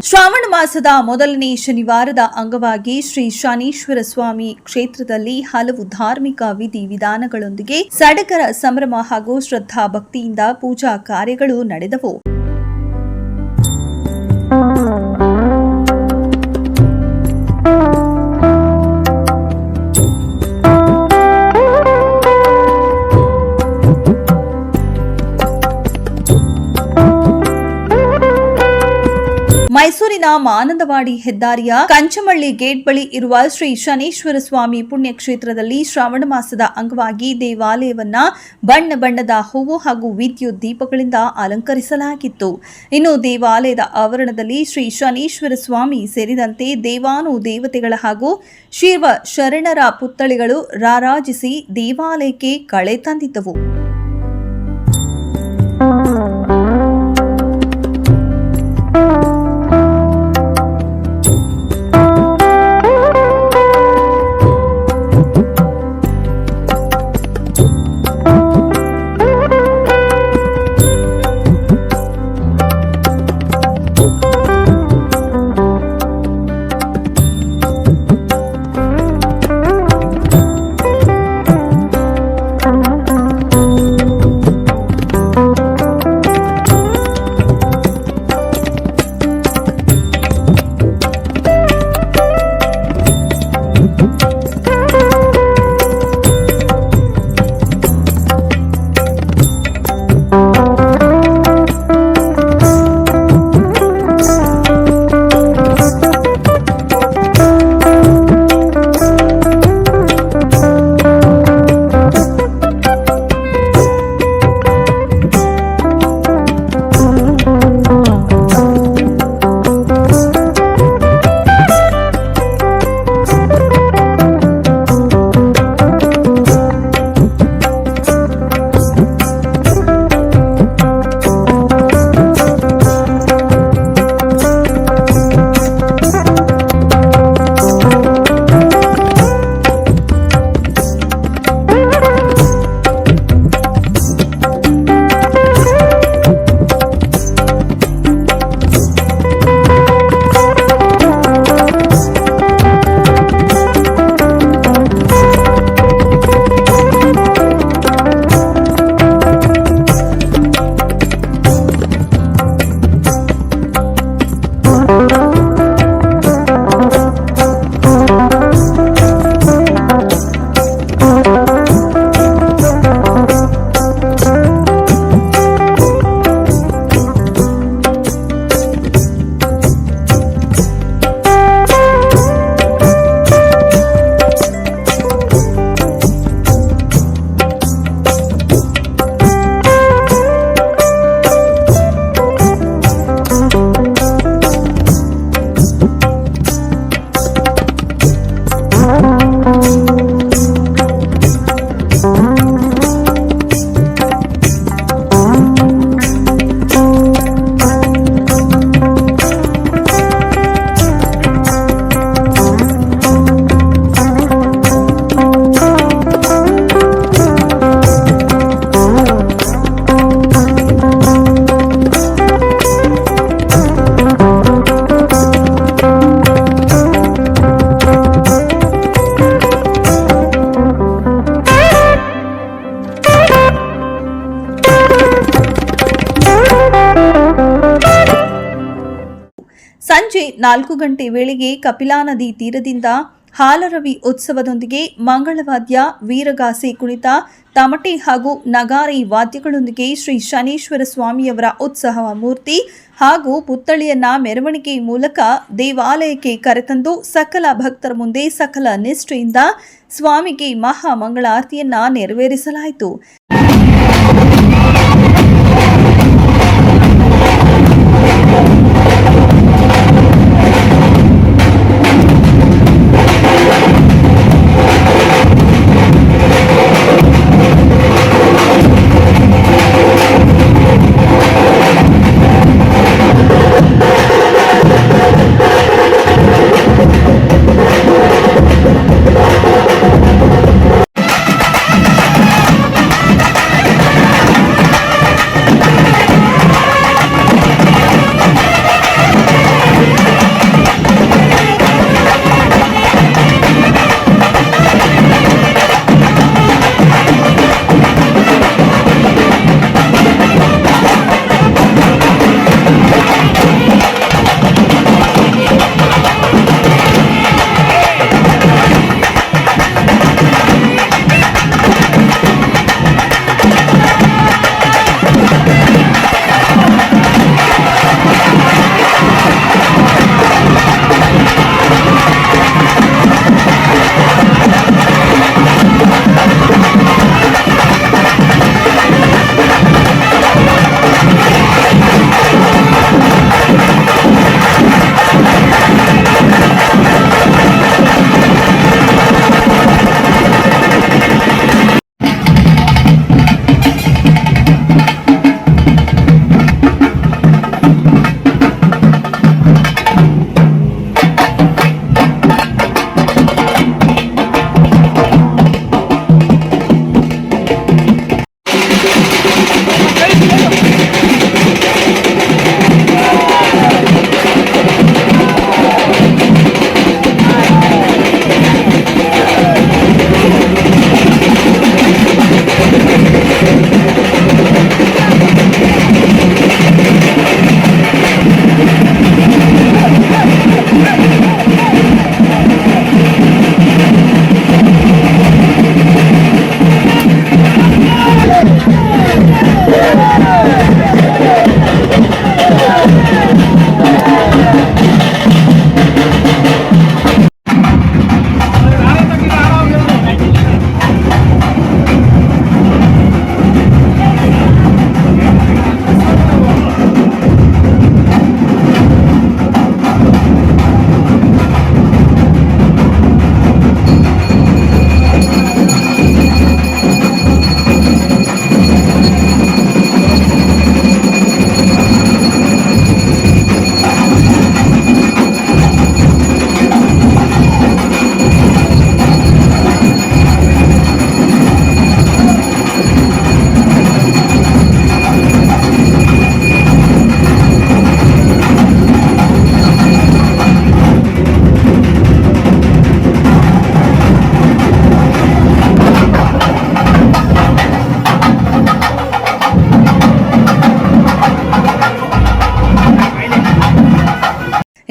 ಶ್ರಾವಣ ಮಾಸದ ಮೊದಲನೇ ಶನಿವಾರದ ಅಂಗವಾಗಿ ಶ್ರೀ ಶನೀಶ್ವರ ಸ್ವಾಮಿ ಕ್ಷೇತ್ರದಲ್ಲಿ ಹಲವು ಧಾರ್ಮಿಕ ವಿಧಿ ವಿಧಾನಗಳೊಂದಿಗೆ ಸಡಗರ ಸಂಭ್ರಮ ಹಾಗೂ ಶ್ರದ್ಧಾ ಭಕ್ತಿಯಿಂದ ಪೂಜಾ ಕಾರ್ಯಗಳು ನಡೆದವು. ಮೈಸೂರಿನ ಮಾನಂದವಾಡಿ ಹೆದ್ದಾರಿಯ ಕಂಚಮಳ್ಳಿ ಗೇಟ್ ಬಳಿ ಇರುವ ಶ್ರೀ ಶನೀಶ್ವರ ಸ್ವಾಮಿ ಪುಣ್ಯಕ್ಷೇತ್ರದಲ್ಲಿ ಶ್ರಾವಣ ಮಾಸದ ಅಂಗವಾಗಿ ದೇವಾಲಯವನ್ನ ಬಣ್ಣ ಬಣ್ಣದ ಹೂವು ಹಾಗೂ ವಿದ್ಯುತ್ ದೀಪಗಳಿಂದ ಅಲಂಕರಿಸಲಾಗಿತ್ತು. ಇನ್ನು ದೇವಾಲಯದ ಆವರಣದಲ್ಲಿ ಶ್ರೀ ಶನೀಶ್ವರ ಸ್ವಾಮಿ ಸೇರಿದಂತೆ ದೇವಾನು ದೇವತೆಗಳ ಹಾಗೂ ಶಿವ ಶರಣರ ಪುತ್ಥಳಿಗಳು ರಾರಾಜಿಸಿ ದೇವಾಲಯಕ್ಕೆ ಕಳೆ ತಂದಿದ್ದವು. ಸಂಜೆ 4 ಗಂಟೆ ವೇಳೆಗೆ ಕಪಿಲಾ ನದಿ ತೀರದಿಂದ ಹಾಲರವಿ ಉತ್ಸವದೊಂದಿಗೆ ಮಂಗಳವಾದ್ಯ, ವೀರಗಾಸೆ ಕುಣಿತ, ತಮಟೆ ಹಾಗೂ ನಗಾರಿ ವಾದ್ಯಗಳೊಂದಿಗೆ ಶ್ರೀ ಶನೀಶ್ವರ ಸ್ವಾಮಿಯವರ ಉತ್ಸವ ಮೂರ್ತಿ ಹಾಗೂ ಪುತ್ಥಳಿಯನ್ನ ಮೆರವಣಿಗೆ ಮೂಲಕ ದೇವಾಲಯಕ್ಕೆ ಕರೆತಂದು ಸಕಲ ಭಕ್ತರ ಮುಂದೆ ಸಕಲ ನಿಷ್ಠೆಯಿಂದ ಸ್ವಾಮಿಗೆ ಮಹಾ ಮಂಗಳಾರತಿಯನ್ನ ನೆರವೇರಿಸಲಾಯಿತು.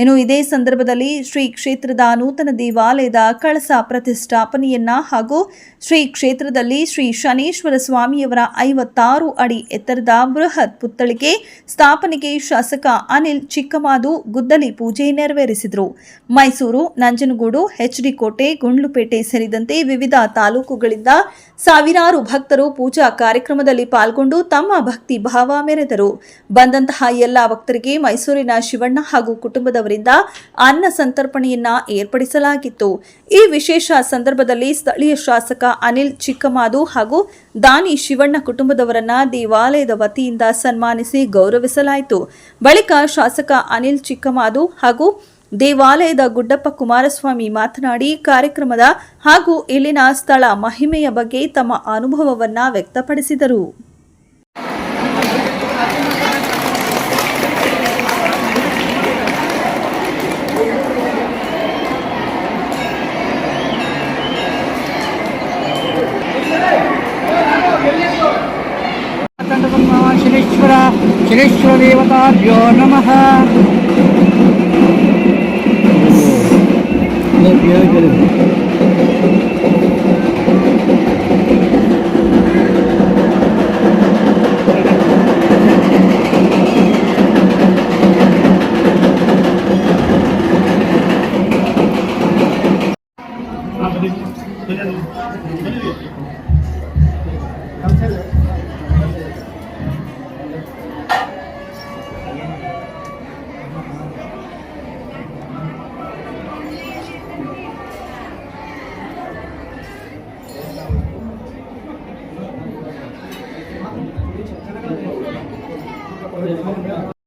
ಇನ್ನು ಇದೇ ಸಂದರ್ಭದಲ್ಲಿ ಶ್ರೀ ಕ್ಷೇತ್ರದ ನೂತನ ದೇವಾಲಯದ ಕಳಸ ಪ್ರತಿಷ್ಠಾಪನೆಯನ್ನ ಹಾಗೂ ಶ್ರೀ ಕ್ಷೇತ್ರದಲ್ಲಿ ಶ್ರೀ ಶನೇಶ್ವರ ಸ್ವಾಮಿಯವರ 56 ಅಡಿ ಎತ್ತರದ ಬೃಹತ್ ಪುತ್ಥಳಿಗೆ ಸ್ಥಾಪನೆಗೆ ಶಾಸಕ ಅನಿಲ್ ಚಿಕ್ಕಮಾದು ಗುದ್ದಲಿ ಪೂಜೆ ನೆರವೇರಿಸಿದರು. ಮೈಸೂರು, ನಂಜನಗೂಡು, ಎಚ್ಡಿ ಕೋಟೆ, ಗುಂಡ್ಲುಪೇಟೆ ಸೇರಿದಂತೆ ವಿವಿಧ ತಾಲೂಕುಗಳಿಂದ ಸಾವಿರಾರು ಭಕ್ತರು ಪೂಜಾ ಕಾರ್ಯಕ್ರಮದಲ್ಲಿ ಪಾಲ್ಗೊಂಡು ತಮ್ಮ ಭಕ್ತಿ ಭಾವ ಮೆರೆದರು. ಬಂದಂತಹ ಎಲ್ಲ ಭಕ್ತರಿಗೆ ಮೈಸೂರಿನ ಶಿವಣ್ಣ ಹಾಗೂ ಕುಟುಂಬದವರಿಂದ ಅನ್ನ ಸಂತರ್ಪಣೆಯನ್ನ ಏರ್ಪಡಿಸಲಾಗಿತ್ತು. ಈ ವಿಶೇಷ ಸಂದರ್ಭದಲ್ಲಿ ಸ್ಥಳೀಯ ಶಾಸಕ ಅನಿಲ್ ಚಿಕ್ಕಮಾದು ಹಾಗೂ ದಾನಿ ಶಿವಣ್ಣ ಕುಟುಂಬದವರನ್ನ ದೇವಾಲಯದ ವತಿಯಿಂದ ಸನ್ಮಾನಿಸಿ ಗೌರವಿಸಲಾಯಿತು. ಬಳಿಕ ಶಾಸಕ ಅನಿಲ್ ಚಿಕ್ಕಮಾದು ಹಾಗೂ ದೇವಾಲಯದ ಗುಡ್ಡಪ್ಪ ಕುಮಾರಸ್ವಾಮಿ ಮಾತನಾಡಿ ಕಾರ್ಯಕ್ರಮದ ಹಾಗೂ ಇಲ್ಲಿನ ಸ್ಥಳ ಮಹಿಮೆಯ ಬಗ್ಗೆ ತಮ್ಮ ಅನುಭವವನ್ನ ವ್ಯಕ್ತಪಡಿಸಿದರು. ಶನೇಶ್ವರ ದೇವತಾಭ್ಯೋ ನಮಃ.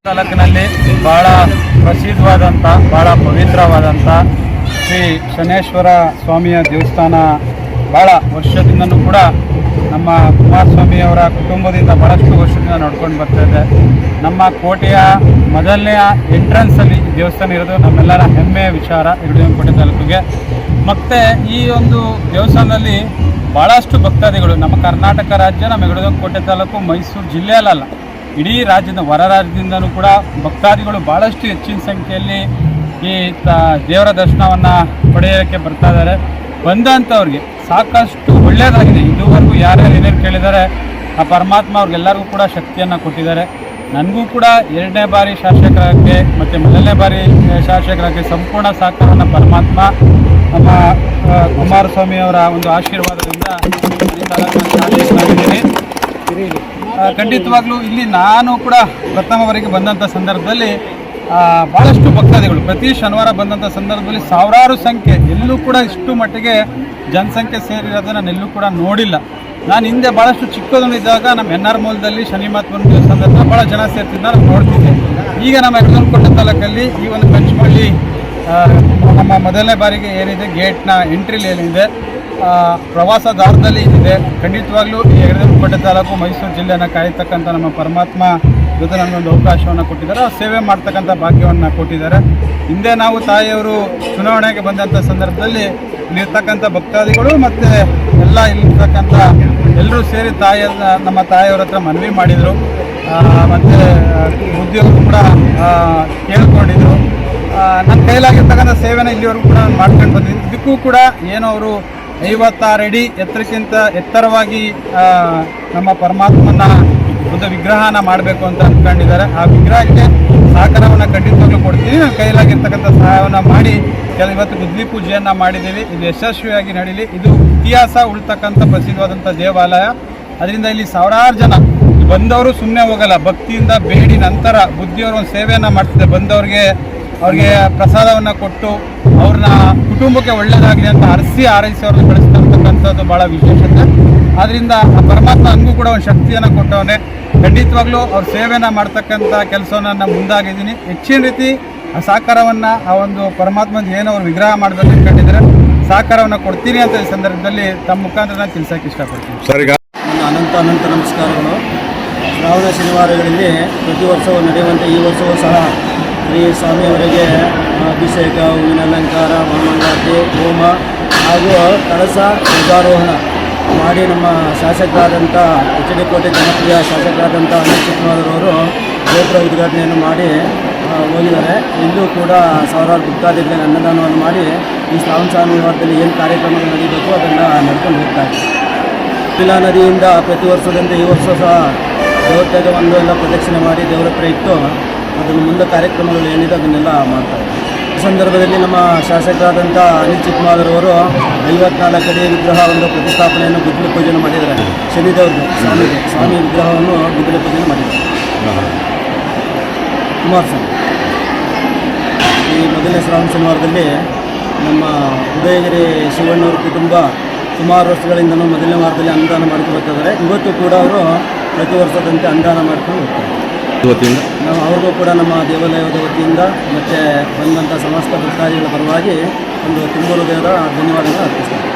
ತಾಲೂಕಿನಲ್ಲಿ ಬಹಳ ಪ್ರಸಿದ್ಧವಾದಂಥ ಬಹಳ ಪವಿತ್ರವಾದಂಥ ಶ್ರೀ ಶನೇಶ್ವರ ಸ್ವಾಮಿಯ ದೇವಸ್ಥಾನ ಭಾಳ ವರ್ಷದಿಂದನೂ ಕೂಡ ನಮ್ಮ ಕುಮಾರಸ್ವಾಮಿಯವರ ಕುಟುಂಬದಿಂದ ಭಾಳಷ್ಟು ವರ್ಷದಿಂದ ನಡ್ಕೊಂಡು ಬರ್ತಾಯಿದೆ. ನಮ್ಮ ಕೋಟೆಯ ಮೊದಲನೆಯ ಎಂಟ್ರೆನ್ಸಲ್ಲಿ ದೇವಸ್ಥಾನ ಇರೋದು ನಮ್ಮೆಲ್ಲರ ಹೆಮ್ಮೆಯ ವಿಚಾರ ಯಗಡಿಕೋಟೆ ತಾಲೂಕಿಗೆ. ಮತ್ತು ಈ ಒಂದು ದೇವಸ್ಥಾನದಲ್ಲಿ ಭಾಳಷ್ಟು ಭಕ್ತಾದಿಗಳು ನಮ್ಮ ಕರ್ನಾಟಕ ರಾಜ್ಯ, ನಮ್ಮ ಯಗಡಿಕೋಟೆ ತಾಲೂಕು, ಮೈಸೂರು ಜಿಲ್ಲೆಯಲ್ಲ, ಇಡೀ ರಾಜ್ಯದ ಹೊರ ರಾಜ್ಯದಿಂದನೂ ಕೂಡ ಭಕ್ತಾದಿಗಳು ಭಾಳಷ್ಟು ಹೆಚ್ಚಿನ ಸಂಖ್ಯೆಯಲ್ಲಿ ಈ ದೇವರ ದರ್ಶನವನ್ನು ಪಡೆಯೋಕ್ಕೆ ಬರ್ತಾ ಇದ್ದಾರೆ. ಬಂದಂಥವ್ರಿಗೆ ಸಾಕಷ್ಟು ಒಳ್ಳೆಯದಾಗಿದೆ. ಇದುವರೆಗೂ ಯಾರ್ಯಾರು ಏನೇನು ಕೇಳಿದ್ದಾರೆ ಆ ಪರಮಾತ್ಮ ಅವ್ರಿಗೆಲ್ಲರಿಗೂ ಕೂಡ ಶಕ್ತಿಯನ್ನು ಕೊಟ್ಟಿದ್ದಾರೆ. ನನಗೂ ಕೂಡ 2ನೇ ಬಾರಿ ಶಾಸಕರಾಗಕ್ಕೆ ಮತ್ತು ಮೊದಲನೇ ಬಾರಿ ಶಾಸಕರಾಗಕ್ಕೆ ಸಂಪೂರ್ಣ ಸಹಕಾರವನ್ನು ಪರಮಾತ್ಮ ನಮ್ಮ ಕುಮಾರಸ್ವಾಮಿಯವರ ಒಂದು ಆಶೀರ್ವಾದದಿಂದ ಶಾಸಕರಾಗಿದ್ದೀನಿ. ಖಂಡಿತವಾಗ್ಲೂ ಇಲ್ಲಿ ನಾನು ಕೂಡ ಪ್ರಥಮವರೆಗೆ ಬಂದಂಥ ಸಂದರ್ಭದಲ್ಲಿ ಭಾಳಷ್ಟು ಭಕ್ತಾದಿಗಳು ಪ್ರತಿ ಶನಿವಾರ ಬಂದಂಥ ಸಂದರ್ಭದಲ್ಲಿ ಸಾವಿರಾರು ಸಂಖ್ಯೆ, ಎಲ್ಲೂ ಕೂಡ ಇಷ್ಟು ಮಟ್ಟಿಗೆ ಜನಸಂಖ್ಯೆ ಸೇರಿರೋದನ್ನು ನಾನೆಲ್ಲೂ ಕೂಡ ನೋಡಿಲ್ಲ. ನಾನು ಹಿಂದೆ ಭಾಳಷ್ಟು ಚಿಕ್ಕದೊಂದಿದ್ದಾಗ ನಮ್ಮ ಎನ್ ಆರ್ ಮೂಲದಲ್ಲಿ ಶನಿ ಮಹಾತ್ಮನ ದೇವಸ್ಥಾನದ ಭಾಳ ಜನ ಸೇರ್ತಿದ್ದ ನಾನು ನೋಡ್ತಿದ್ದೆ. ಈಗ ನಮ್ಮ ಯಗಡಿಕೋಟೆ ತಾಲೂಕಲ್ಲಿ ಈ ಒಂದು ಪಂಚಮಳ್ಳಿ ನಮ್ಮ ಮೊದಲನೇ ಬಾರಿಗೆ ಏನಿದೆ ಗೇಟ್ನ ಎಂಟ್ರಿಲಿ ಏನಿದೆ ಪ್ರವಾಸ ದಾರದಲ್ಲಿ ಇದೆ. ಖಂಡಿತವಾಗ್ಲೂ ಈ ಯಗಡಿಕೋಟೆ ತಾಲೂಕು ಮೈಸೂರು ಜಿಲ್ಲೆಯನ್ನು ಕಾಯತಕ್ಕಂಥ ನಮ್ಮ ಪರಮಾತ್ಮ ಜೊತೆ ನನಗೊಂದು ಅವಕಾಶವನ್ನು ಕೊಟ್ಟಿದ್ದಾರೆ, ಸೇವೆ ಮಾಡ್ತಕ್ಕಂಥ ಭಾಗ್ಯವನ್ನು ಕೊಟ್ಟಿದ್ದಾರೆ. ಹಿಂದೆ ನಾವು ತಾಯಿಯವರು ಚುನಾವಣೆಗೆ ಬಂದಂಥ ಸಂದರ್ಭದಲ್ಲಿ ಇಲ್ಲಿರ್ತಕ್ಕಂಥ ಭಕ್ತಾದಿಗಳು ಮತ್ತು ಎಲ್ಲ ಇಲ್ಲಿರ್ತಕ್ಕಂಥ ಎಲ್ಲರೂ ಸೇರಿ ನಮ್ಮ ತಾಯಿಯವ್ರ ಹತ್ರ ಮನವಿ ಮಾಡಿದರು. ಮತ್ತು ಉದ್ಯೋಗರು ಕೂಡ ಕೇಳ್ಕೊಂಡಿದ್ರು. ನನ್ನ ಕೈಲಾಗಿರ್ತಕ್ಕಂಥ ಸೇವೆನ ಇಲ್ಲಿವರೆಗೂ ಕೂಡ ನಾನು ಮಾಡ್ಕೊಂಡು ಬಂದಿದ್ದೀನಿ. ಇದಕ್ಕೂ ಕೂಡ ಏನೋ ಅವರು 56 ಅಡಿ ಎತ್ತರಕ್ಕಿಂತ ಎತ್ತರವಾಗಿ ನಮ್ಮ ಪರಮಾತ್ಮನ ಒಂದು ವಿಗ್ರಹನ ಮಾಡಬೇಕು ಅಂತ ಅಂದ್ಕೊಂಡಿದ್ದಾರೆ. ಆ ವಿಗ್ರಹಕ್ಕೆ ಸಹಕಾರವನ್ನು ಖಂಡಿತವಾಗ್ಲೂ ಕೊಡ್ತೀನಿ. ನನ್ನ ಕೈಲಾಗಿರ್ತಕ್ಕಂಥ ಸಹಾಯವನ್ನು ಮಾಡಿ ಇವತ್ತು ಗುದ್ದಲಿ ಪೂಜೆಯನ್ನು ಮಾಡಿದ್ದೀವಿ. ಇದು ಯಶಸ್ವಿಯಾಗಿ ನಡೀಲಿ. ಇದು ಇತಿಹಾಸ ಉಳ್ತಕ್ಕಂಥ ಪ್ರಸಿದ್ಧವಾದಂಥ ದೇವಾಲಯ. ಅದರಿಂದ ಇಲ್ಲಿ ಸಾವಿರಾರು ಜನ ಬಂದವರು ಸುಮ್ಮನೆ ಹೋಗಲ್ಲ, ಭಕ್ತಿಯಿಂದ ಬೇಡಿ ನಂತರ ಬುದ್ಧಿಯವರು ಒಂದು ಸೇವೆಯನ್ನು ಮಾಡ್ತಿದ್ದಾರೆ. ಬಂದವ್ರಿಗೆ ಅವ್ರಿಗೆ ಪ್ರಸಾದವನ್ನು ಕೊಟ್ಟು ಅವ್ರನ್ನ ಕುಟುಂಬಕ್ಕೆ ಒಳ್ಳೆಯದಾಗಲಿ ಅಂತ ಆರೈಸಿ ಅವ್ರನ್ನ ಬೆಳೆಸ್ತಕ್ಕಂಥದ್ದು ಭಾಳ ವಿಶೇಷತೆ. ಆದ್ದರಿಂದ ಆ ಪರಮಾತ್ಮ ನನಗೂ ಕೂಡ ಒಂದು ಶಕ್ತಿಯನ್ನು ಕೊಟ್ಟವನೇ. ಖಂಡಿತವಾಗ್ಲೂ ಅವ್ರ ಸೇವೆಯನ್ನು ಮಾಡ್ತಕ್ಕಂಥ ಕೆಲಸವನ್ನು ನಾನು ಮುಂದಾಗಿದ್ದೀನಿ. ಹೆಚ್ಚಿನ ರೀತಿ ಆ ಸಹಕಾರವನ್ನು ಆ ಒಂದು ಪರಮಾತ್ಮದ ಏನು ಅವ್ರು ವಿಗ್ರಹ ಮಾಡಬೇಕು ಅಂದ್ಕೊಂಡಿದ್ದಾರೆ, ಸಹಕಾರವನ್ನು ಕೊಡ್ತೀನಿ ಅಂತ ಈ ಸಂದರ್ಭದಲ್ಲಿ ತಮ್ಮ ಮುಖಾಂತರ ನಾನು ತಿಳಿಸೋಕೆ ಇಷ್ಟಪಡ್ತೀನಿ. ಸರಿ, ನನ್ನ ಅನಂತ ನಮಸ್ಕಾರಗಳು. ಶ್ರಾವಣ ಶನಿವಾರಗಳಲ್ಲಿ ಪ್ರತಿ ವರ್ಷವೂ ನಡೆಯುವಂತೆ ಈ ವರ್ಷವೂ ಸಹ ಶ್ರೀ ಸ್ವಾಮಿಯವರಿಗೆ ಅಭಿಷೇಕ, ಹೂವಿನ ಅಲಂಕಾರ, ಮಂಗಳಾರತಿ, ಹೋಮ ಹಾಗೂ ಕಳಸ ಧ್ವಜಾರೋಹಣ ಮಾಡಿ ನಮ್ಮ ಶಾಸಕರಾದಂಥ ಎಚ್ ಡಿ ಕೋಟೆ ಜನಪ್ರಿಯ ಶಾಸಕರಾದಂಥ ಅನಿಲ್ ಚಿಕ್ಕಮಾದರವರು ಗೋಪುರ ಉದ್ಘಾಟನೆಯನ್ನು ಮಾಡಿ ಹೋಗಿದ್ದಾರೆ. ಇಲ್ಲೂ ಕೂಡ ಸಾವಿರಾರು ಭಕ್ತಾದಿಗಳಿಗೆ ಅನ್ನದಾನವನ್ನು ಮಾಡಿ ಈ ಶ್ರಾವಣ ಸೋಮವಾರದಲ್ಲಿ ಏನು ಕಾರ್ಯಕ್ರಮಗಳು ನಡೀಬೇಕು ಅದನ್ನು ನಡ್ಕೊಂಡು ಹೋಗ್ತಾರೆ. ಕಪಿಲಾ ನದಿಯಿಂದ ಪ್ರತಿ ವರ್ಷದಂತೆ ಈ ವರ್ಷ ಸಹ ದೇವತ್ಯಾಗವನ್ನು ಎಲ್ಲ ಪ್ರದಕ್ಷಿಣೆ ಮಾಡಿ ದೇವರ ಹತ್ರ ಇಟ್ಟು ಅದನ್ನು ಮುಂದೆ ಕಾರ್ಯಕ್ರಮಗಳು ಏನಿದೆ ಅದನ್ನೆಲ್ಲ ಮಾಡ್ತಾರೆ. ಈ ಸಂದರ್ಭದಲ್ಲಿ ನಮ್ಮ ಶಾಸಕರಾದಂಥ ಅನಿಲ್ ಚಿಕ್ಕಮಾದರವರು 54 ಅಡಿ ವಿಗ್ರಹ ಒಂದು ಪ್ರತಿಷ್ಠಾಪನೆಯನ್ನು ಗುದ್ದಲಿ ಪೂಜೆಯನ್ನು ಮಾಡಿದ್ದಾರೆ. ಶನಿದೇವ್ರದ್ದು ಸ್ವಾಮಿ ವಿಗ್ರಹವನ್ನು ಗುದ್ದಲಿ ಪೂಜೆಯನ್ನು ಮಾಡಿದ್ದಾರೆ. ಕುಮಾರಸ್ವಾಮಿ ಈ ಮೊದಲನೇ ಶ್ರಾವಣ ಶನಿವಾರದಲ್ಲಿ ನಮ್ಮ ಉದಯಗಿರಿ ಶಿವಣ್ಣವ್ರ ಕುಟುಂಬ ಸುಮಾರು ವರ್ಷಗಳಿಂದಲೂ ಮೊದಲನೇ ವಾರದಲ್ಲಿ ಅನ್ನದಾನ ಮಾಡ್ಕೊಂಡು ಬರ್ತಿದ್ದಾರೆ. ಇವತ್ತು ಕೂಡ ಅವರು ಪ್ರತಿ ವರ್ಷದಂತೆ ಅನ್ನದಾನ ಮಾಡ್ಕೊಂಡು ಹೋಗ್ತಾರೆ. ನಾವು ಅವ್ರಿಗೂ ಕೂಡ ನಮ್ಮ ದೇವಾಲಯದ ವತಿಯಿಂದ ಮತ್ತು ಬಂದಂಥ ಸಮಸ್ತ ಭಕ್ತಾದಿಗಳ ಪರವಾಗಿ ಒಂದು ತುಂಬ ಹೃದಯದ ಧನ್ಯವಾದಗಳು ಅರ್ಪಿಸ್ತಾರೆ.